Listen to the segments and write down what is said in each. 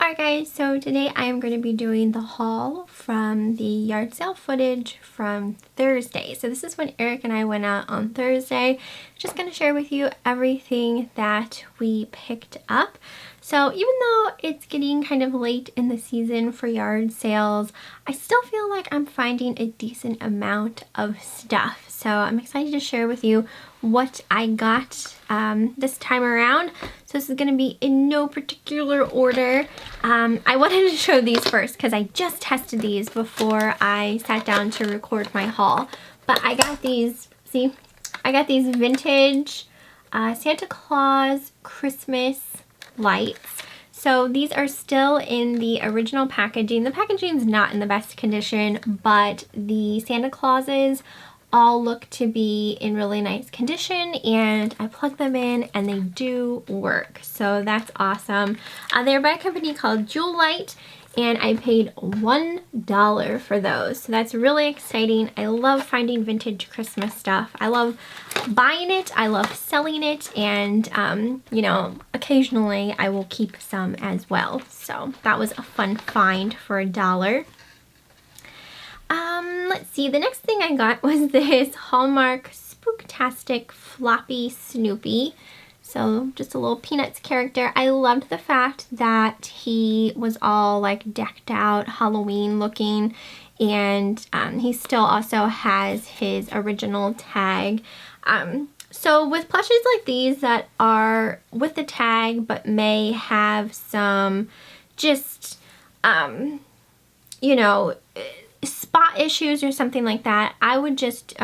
Alright guys, so today I am going to be doing the haul from the yard sale footage from Thursday. So this is when Eric and I went out on Thursday. Just going to share with you everything that we picked up. So even though it's getting kind of late in the season for yard sales, I still feel like I'm finding a decent amount of stuff. So I'm excited to share with you what I got this time around. So this is going to be in no particular order. I wanted to show these first because I just tested these before I sat down to record my haul. But I got these, see, I got these vintage Santa Claus Christmas lights. So these are still in the original packaging. The packaging is not in the best condition, but the Santa Clauses all look to be in really nice condition, and I plugged them in and they do work. So that's awesome. They're by a company called Jewel Light, and I paid $1 for those. So that's really exciting. I love finding vintage Christmas stuff. I love buying it, I love selling it, and you know, occasionally I will keep some as well. So that was a fun find for $1. Let's see, the next thing I got was this Hallmark Spooktastic Floppy Snoopy. So just a little Peanuts character. I loved the fact that he was all like decked out, Halloween looking, and he still also has his original tag. So with plushes like these that are with the tag but may have some just, you know, spot issues or something like that, I would just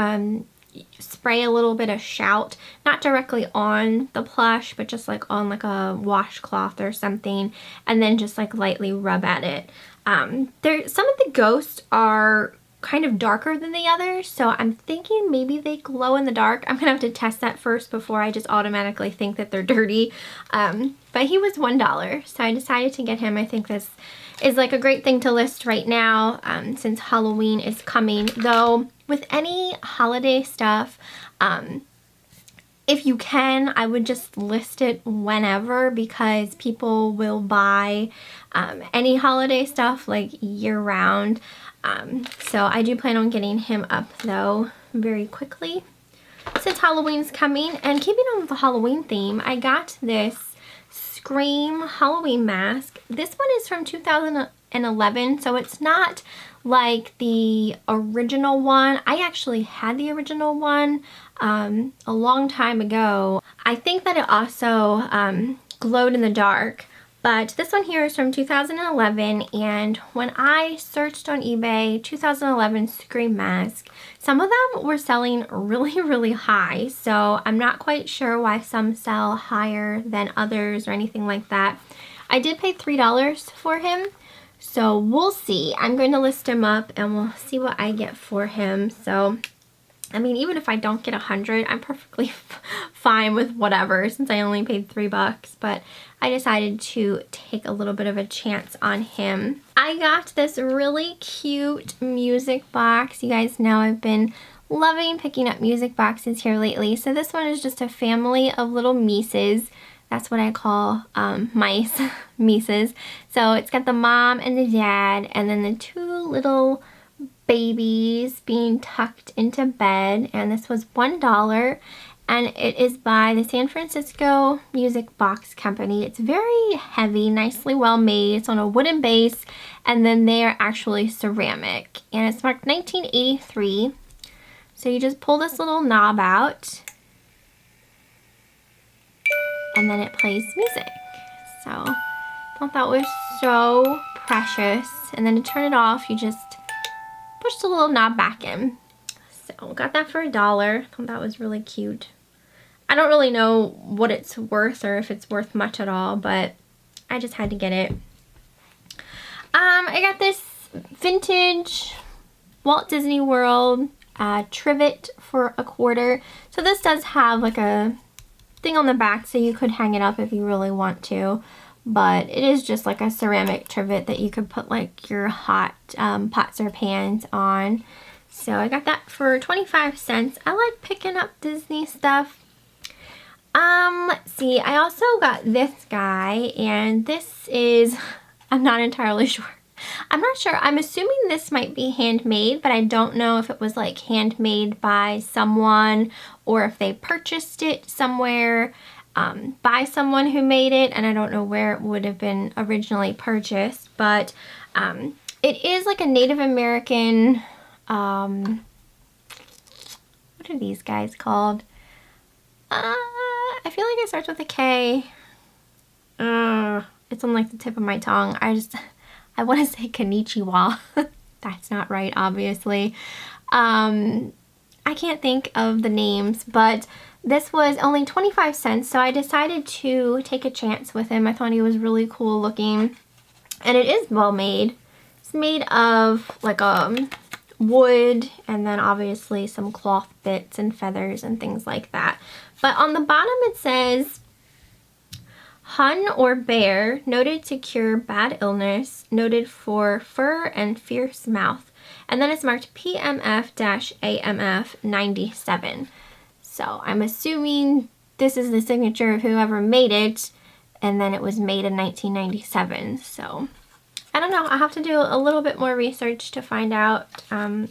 spray a little bit of Shout, not directly on the plush, but just like on like a washcloth or something, and then just like lightly rub at it. Some of the ghosts are kind of darker than the others, so I'm thinking maybe they glow in the dark. I'm gonna have to test that first before I just automatically think that they're dirty. But he was $1, so I decided to get him. I think this is like a great thing to list right now since Halloween is coming. Though with any holiday stuff, if you can, I would just list it whenever, because people will buy any holiday stuff like year round. So I do plan on getting him up though very quickly since Halloween's coming. And keeping on with the Halloween theme, I got this Scream Halloween mask. This one is from 2011, so it's not like the original one. I actually had the original one a long time ago. I think that it also glowed in the dark, but this one here is from 2011, and when I searched on eBay 2011 Scream mask, some of them were selling really high, so I'm not quite sure why some sell higher than others or anything like that. I did pay $3 for him, so we'll see. I'm going to list him up and we'll see what I get for him. So I mean, even if I don't get 100, I'm perfectly fine with whatever, since I only paid $3, but I decided to take a little bit of a chance on him. I got this really cute music box. You guys know I've been loving picking up music boxes here lately. So this one is just a family of little Mises. That's what I call mice, Mises. So it's got the mom and the dad, and then the two little babies being tucked into bed, and this was $1, and it is by the San Francisco Music Box Company. It's very heavy, nicely well made. It's on a wooden base, and then they are actually ceramic, and it's marked 1983. So you just pull this little knob out, and then it plays music. So I thought that was so precious. And then to turn it off, you just push the little knob back in. So got that for $1. I thought that was really cute. I don't really know what it's worth or if it's worth much at all, but I just had to get it. I got this vintage Walt Disney World trivet for $0.25. So this does have like a thing on the back, so you could hang it up if you really want to. But it is just like a ceramic trivet that you could put like your hot pots or pans on. So I got that for 25 cents. I like picking up Disney stuff. Let's see, I also got this guy, and this is I'm not entirely sure. I'm not sure. I'm assuming this might be handmade, but I don't know if it was like handmade by someone or if they purchased it somewhere by someone who made it, and I don't know where it would have been originally purchased, but it is like a Native American, what are these guys called? I feel like it starts with a K. It's on like the tip of my tongue. I want to say konnichiwa. That's not right, obviously. I can't think of the names, but this was only 25 cents, so I decided to take a chance with him. I thought he was really cool looking, and it is well made. It's made of like wood, and then obviously some cloth bits and feathers and things like that. But on the bottom it says, Hun or bear, noted to cure bad illness, noted for fur and fierce mouth. And then it's marked PMF-AMF 97. So I'm assuming this is the signature of whoever made it, and then it was made in 1997. So I don't know, I'll have to do a little bit more research to find out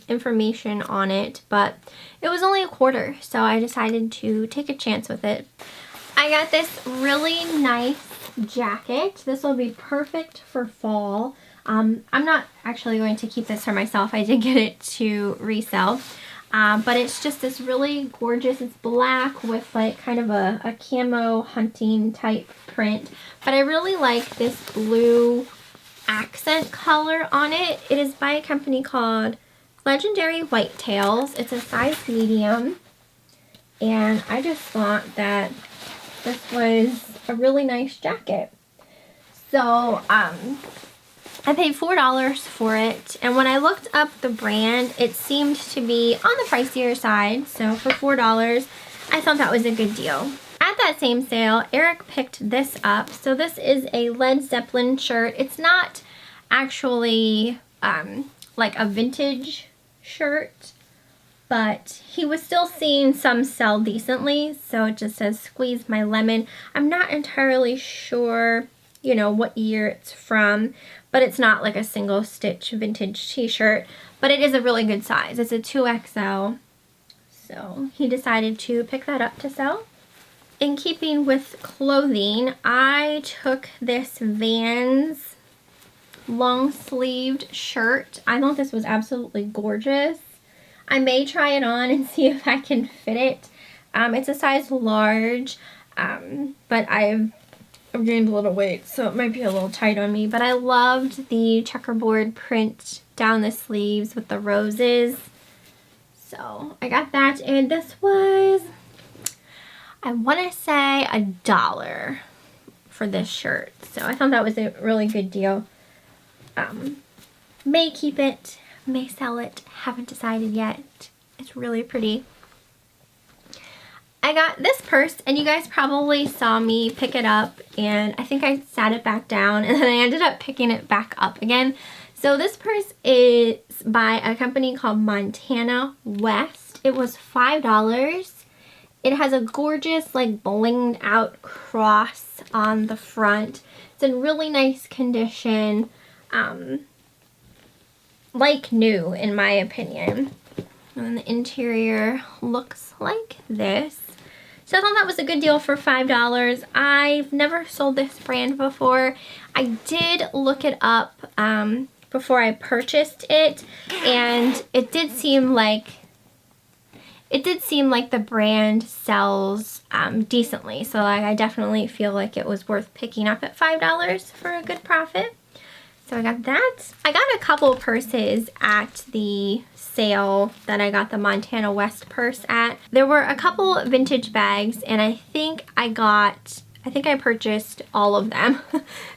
information on it, but it was only $1, so I decided to take a chance with it. I got this really nice jacket. This will be perfect for fall. I'm not actually going to keep this for myself. I did get it to resell. But it's just this really gorgeous, it's black with like kind of a camo hunting type print. But I really like this blue accent color on it. It is by a company called Legendary Whitetails. It's a size medium. And I just thought that this was a really nice jacket. So, I paid $4 for it, and when I looked up the brand, it seemed to be on the pricier side, so for $4, I thought that was a good deal. At that same sale, Eric picked this up. So this is a Led Zeppelin shirt. It's not actually like a vintage shirt, but he was still seeing some sell decently, so it just says squeeze my lemon. I'm not entirely sure, you know, what year it's from, but it's not like a single stitch vintage t-shirt, but it is a really good size. It's a 2XL, so he decided to pick that up to sell. In keeping with clothing, I took this Vans long-sleeved shirt. I thought this was absolutely gorgeous. I may try it on and see if I can fit it. It's a size large, but I've gained a little weight, so it might be a little tight on me. But I loved the checkerboard print down the sleeves with the roses. So I got that, and this was, I want to say $1 for this shirt. So I thought that was a really good deal. May keep it, may sell it, haven't decided yet. It's really pretty. I got this purse, and you guys probably saw me pick it up, and I think I sat it back down, and then I ended up picking it back up again. So this purse is by a company called Montana West. It was $5. It has a gorgeous, like, blinged out cross on the front. It's in really nice condition. Like new, in my opinion. And then the interior looks like this. So I thought that was a good deal for $5. I've never sold this brand before. I did look it up before I purchased it, and it did seem like the brand sells decently. So like, I definitely feel like it was worth picking up at $5 for a good profit. So I got that. I got a couple purses at the sale that I got the Montana West purse at. There were a couple vintage bags, and I think I purchased all of them.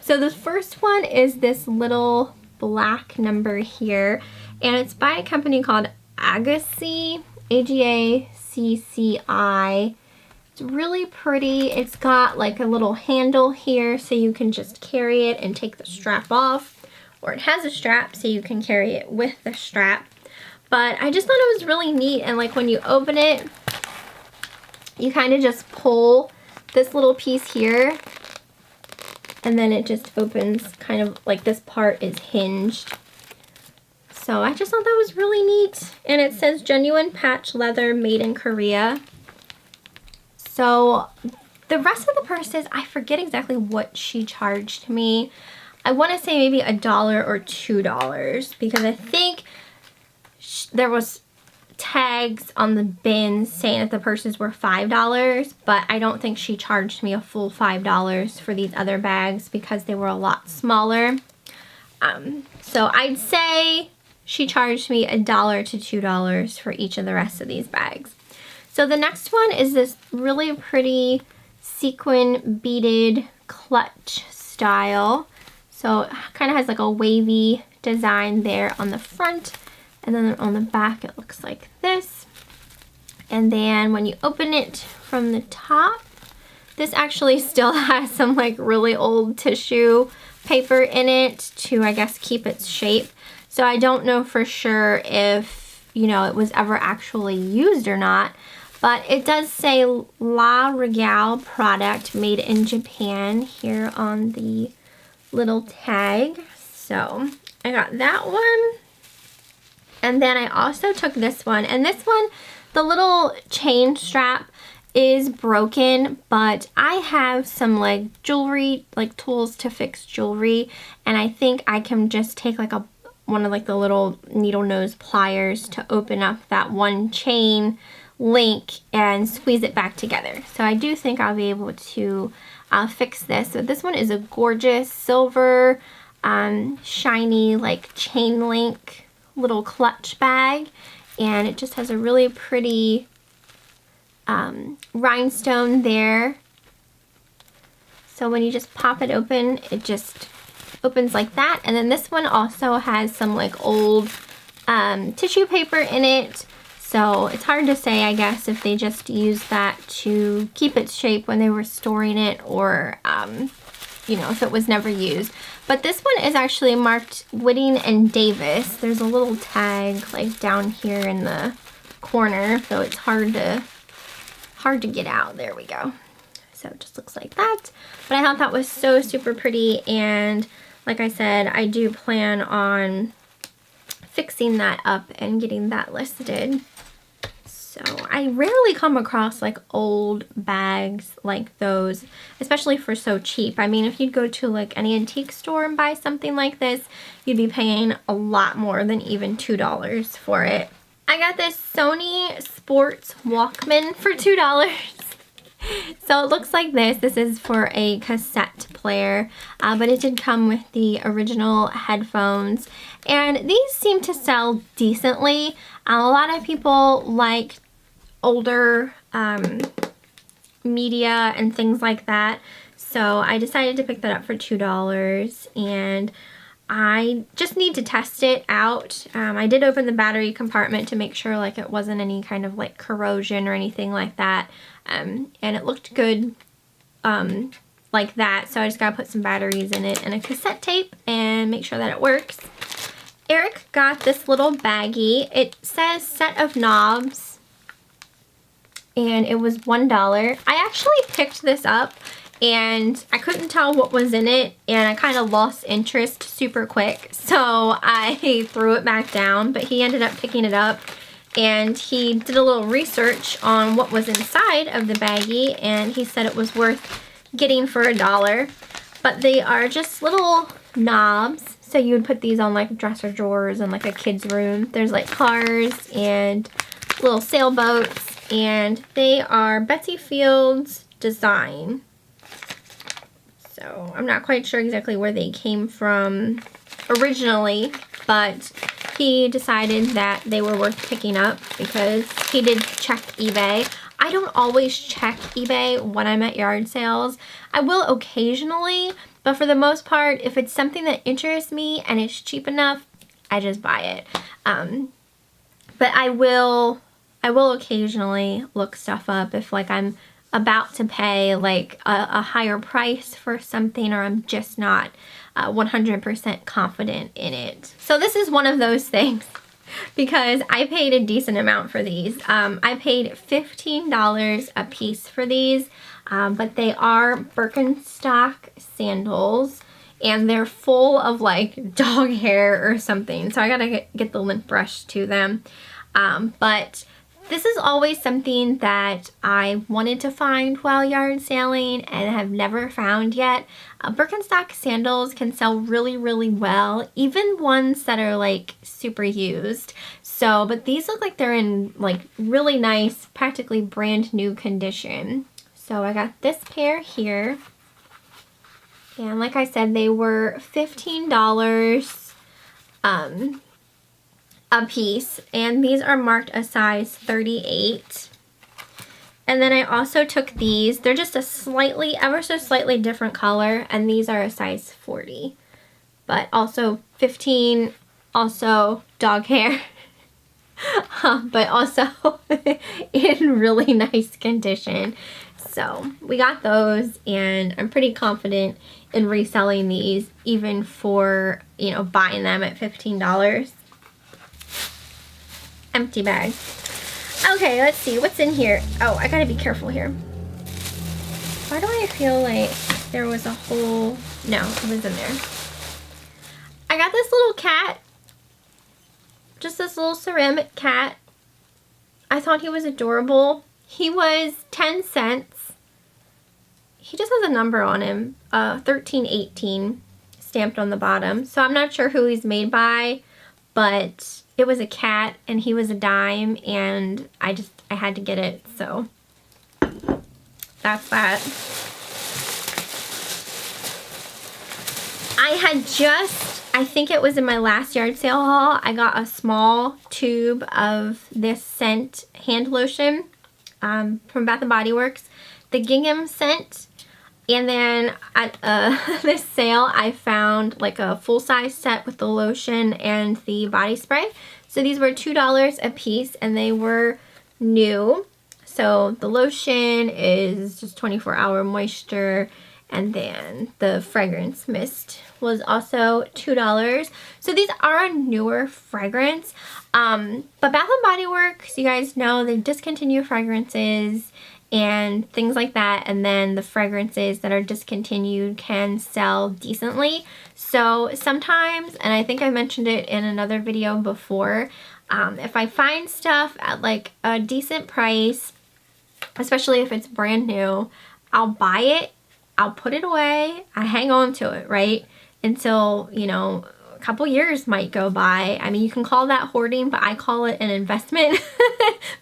So the first one is this little black number here, and it's by a company called Agacci, A-G-A-C-C-I. It's really pretty. It's got like a little handle here so you can just carry it and take the strap off. Or it has a strap so you can carry it with the strap. But I just thought it was really neat, and like when you open it, you kind of just pull this little piece here and then it just opens kind of like this part is hinged. So I just thought that was really neat. And it says genuine patch leather made in Korea. So the rest of the purses, I forget exactly what she charged me. I want to say maybe $1 or $2 because I think there was tags on the bins saying that the purses were $5, but I don't think she charged me a full $5 for these other bags because they were a lot smaller. So I'd say she charged me $1 to $2 for each of the rest of these bags. So the next one is this really pretty sequin beaded clutch style. So it kind of has like a wavy design there on the front, and then on the back it looks like this. And then when you open it from the top, this actually still has some like really old tissue paper in it to, I guess, keep its shape. So I don't know for sure if, you know, it was ever actually used or not, but it does say La Regale product made in Japan here on the little tag. So I got that one. And then I also took this one, and this one, the little chain strap is broken, but I have some like jewelry, like tools to fix jewelry, and I think I can just take like one of like the little needle nose pliers to open up that one chain link and squeeze it back together. So I do think I'll be able to fix this. So this one is a gorgeous silver shiny like chain link little clutch bag, and it just has a really pretty rhinestone there. So when you just pop it open, it just opens like that. And then this one also has some like old tissue paper in it. So it's hard to say, I guess, if they just used that to keep its shape when they were storing it, or, you know, if it was never used. But this one is actually marked Whitting and Davis. There's a little tag like down here in the corner, so it's hard to get out. There we go. So it just looks like that. But I thought that was so super pretty, and like I said, I do plan on fixing that up and getting that listed. So I rarely come across like old bags like those, especially for so cheap. I mean, if you'd go to like any antique store and buy something like this, you'd be paying a lot more than even $2 for it. I got this Sony Sports Walkman for $2. So it looks like this. This is for a cassette player, but it did come with the original headphones, and these seem to sell decently. A lot of people like older media and things like that, so I decided to pick that up for $2, and I just need to test it out. I did open the battery compartment to make sure like it wasn't any kind of like corrosion or anything like that, and it looked good like that. So I just gotta put some batteries in it and a cassette tape and make sure that it works. Eric got this little baggie. It says set of knobs, and it was $1. I actually picked this up and I couldn't tell what was in it, and I kind of lost interest super quick, so I threw it back down. But he ended up picking it up, and he did a little research on what was inside of the baggie, and he said it was worth getting for $1. But they are just little knobs, so you would put these on like dresser drawers in like a kid's room. There's like cars and little sailboats, and they are Betsy Fields design. So I'm not quite sure exactly where they came from originally, but he decided that they were worth picking up because he did check eBay. I don't always check eBay when I'm at yard sales. I will occasionally, but for the most part, if it's something that interests me and it's cheap enough, I just buy it. But I will occasionally look stuff up if like I'm about to pay like a higher price for something, or I'm just not 100% confident in it. So this is one of those things because I paid a decent amount for these. I paid $15 a piece for these, but they are Birkenstock sandals, and they're full of like dog hair or something, so I gotta get the lint brush to them. But this is always something that I wanted to find while yard sailing and have never found yet. Birkenstock sandals can sell really, really well, even ones that are like super used. So, but these look like they're in like really nice, practically brand new condition. So I got this pair here. And like I said, they were $15 a piece, and these are marked a size 38. And then I also took these. They're just a slightly, ever so slightly different color, and these are a size 40. But also 15, also dog hair, but also in really nice condition. So we got those, and I'm pretty confident in reselling these, even for, you know, buying them at $15. Empty bag. Okay, let's see what's in here. Oh, I gotta be careful here. Why do I feel like there was a whole... No, it was in there. I got this little cat. Just this little ceramic cat. I thought he was adorable. He was 10 cents. He just has a number on him, 1318 stamped on the bottom. So I'm not sure who he's made by, but it was a cat and he was a dime, and I had to get it, so that's that. I had just, I think it was in my last yard sale haul, I got a small tube of this scent hand lotion from Bath & Body Works, the gingham scent. And then at this sale, I found like a full-size set with the lotion and the body spray. So these were $2 a piece, and they were new. So the lotion is just 24-hour moisture, and then the fragrance mist was also $2. So these are a newer fragrance. But Bath & Body Works, you guys know, they discontinue fragrances and things like that, and then the fragrances that are discontinued can sell decently. So sometimes, and I think I mentioned it in another video before, if I find stuff at like a decent price, especially if it's brand new, I'll buy it, I'll put it away, I hang on to it, right? Until, you know, a couple years might go by. I mean, you can call that hoarding, but I call it an investment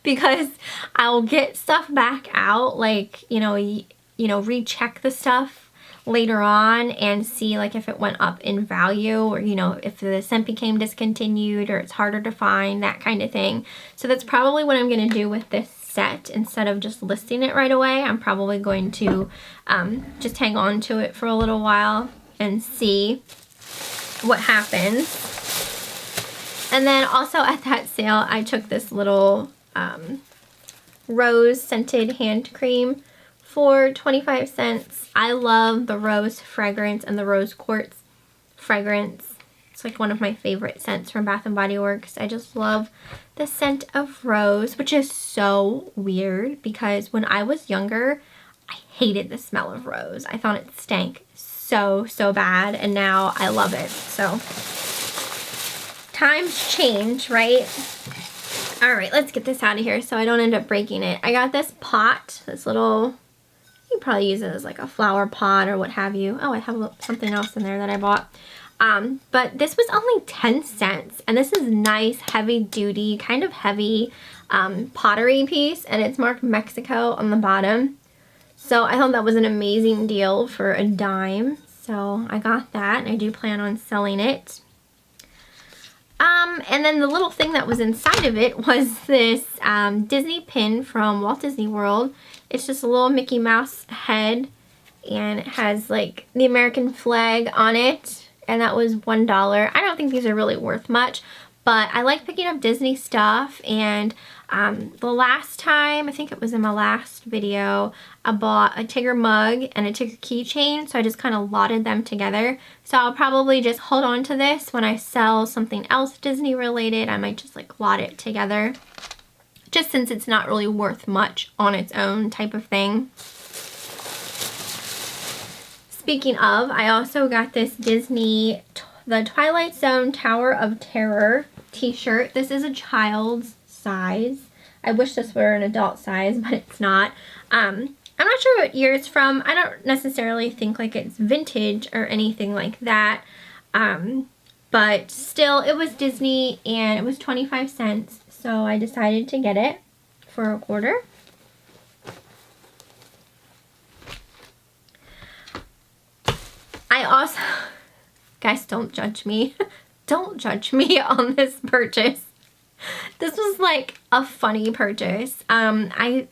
because I'll get stuff back out, like, you know, recheck the stuff later on and see like if it went up in value, or, you know, if the scent became discontinued or it's harder to find, that kind of thing. So that's probably what I'm going to do with this set. Instead of just listing it right away, I'm probably going to just hang on to it for a little while and see what happens. And then also at that sale, I took this little rose scented hand cream for 25 cents. I love the rose fragrance and the rose quartz fragrance. It's like one of my favorite scents from Bath & Body Works. I just love the scent of rose, which is so weird because when I was younger, I hated the smell of rose. I thought it stank so bad, and now I love it. So times change, right? All right, let's get this out of here so I don't end up breaking it. I got this pot, this little, you can probably use it as like a flower pot or what have you. Oh, I have something else in there that I bought. But this was only 10 cents, and this is nice, heavy duty, kind of heavy pottery piece, and it's marked Mexico on the bottom. So I thought that was an amazing deal for a dime. So I got that, and I do plan on selling it. And then the little thing that was inside of it was this Disney pin from Walt Disney World. It's just a little Mickey Mouse head, and it has like the American flag on it, and that was $1. I don't think these are really worth much, But I like picking up Disney stuff, and the last time, I think it was in my last video, I bought a Tigger mug and a Tigger keychain, so I just kind of lotted them together. So I'll probably just hold on to this when I sell something else Disney related. I might just like lot it together, just since it's not really worth much on its own type of thing. Speaking of, I also got this Disney, the Twilight Zone Tower of Terror t-shirt. This is a child's size. I wish this were an adult size, but it's not. I'm not sure what year it's from. I don't necessarily think like it's vintage or anything like that. But still, it was Disney and it was 25 cents. So I decided to get it for a quarter. I also, guys, don't judge me. Don't judge me on this purchase. This was like a funny purchase. I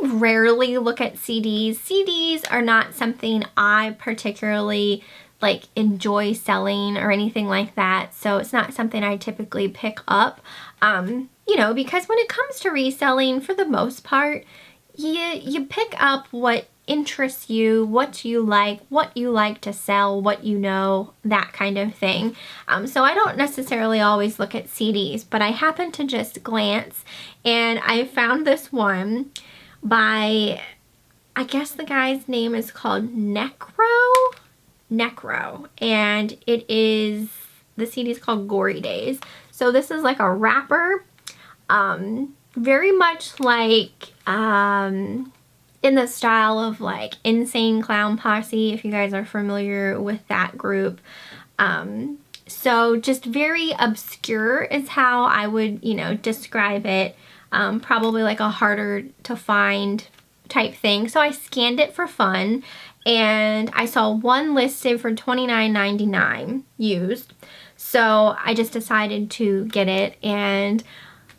rarely look at CDs. CDs are not something I particularly like enjoy selling or anything like that. So it's not something I typically pick up. You know, because when it comes to reselling, for the most part, you pick up what interests you, what you like to sell, what you know, that kind of thing. So I don't necessarily always look at CDs, but I happened to just glance and I found this one by, I guess the guy's name is called Necro, and it is, the CD is called Gory Days. So this is like a rapper, very much like, in the style of like Insane Clown Posse, if you guys are familiar with that group. So just very obscure is how I would, you know, describe it. Probably like a harder to find type thing. So I scanned it for fun and I saw one listed for $29.99 used. So I just decided to get it, and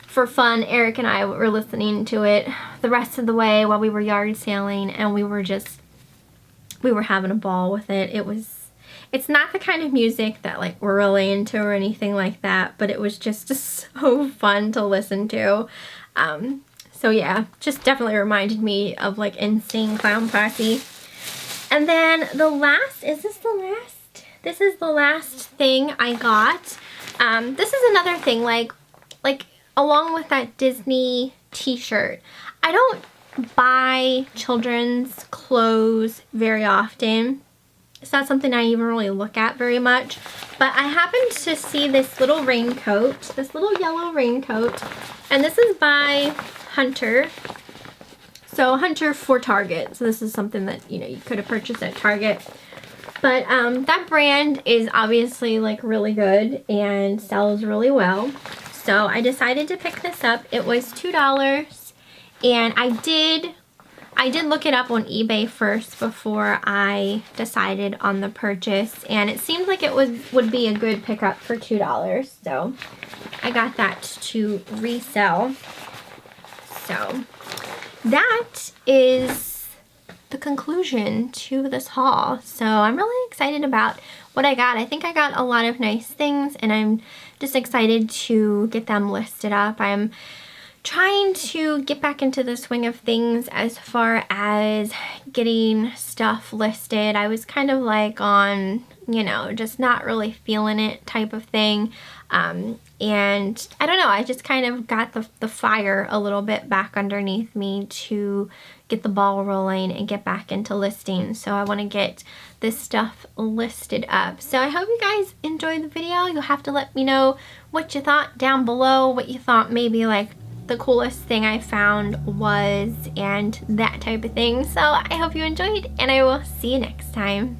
for fun, Eric and I were listening to it the rest of the way while we were yard sailing, and we were having a ball with it. It's not the kind of music that like we're really into or anything like that, but it was just so fun to listen to. So yeah, just definitely reminded me of like Insane Clown Posse. And then the last, is this the last? This is the last thing I got. This is another thing, like along with that Disney t-shirt. I don't buy children's clothes very often. It's not something I even really look at very much. But I happened to see this little raincoat, this little yellow raincoat. And this is by Hunter. So Hunter for Target. So this is something that, you know, you could have purchased at Target. But that brand is obviously like really good and sells really well. So I decided to pick this up. It was $2, and I did look it up on eBay first before I decided on the purchase, and it seemed like it would be a good pickup for $2. So I got that to resell. So that is the conclusion to this haul. So I'm really excited about what I got. I think I got a lot of nice things, and I'm just excited to get them listed up. I'm trying to get back into the swing of things as far as getting stuff listed. I was kind of like on, you know, just not really feeling it type of thing. And I don't know, I just kind of got the fire a little bit back underneath me to get the ball rolling and get back into listing. So I want to get this stuff listed up. So I hope you guys enjoyed the video. You'll have to let me know what you thought down below, what you thought maybe like the coolest thing I found was, and that type of thing. So I hope you enjoyed, and I will see you next time.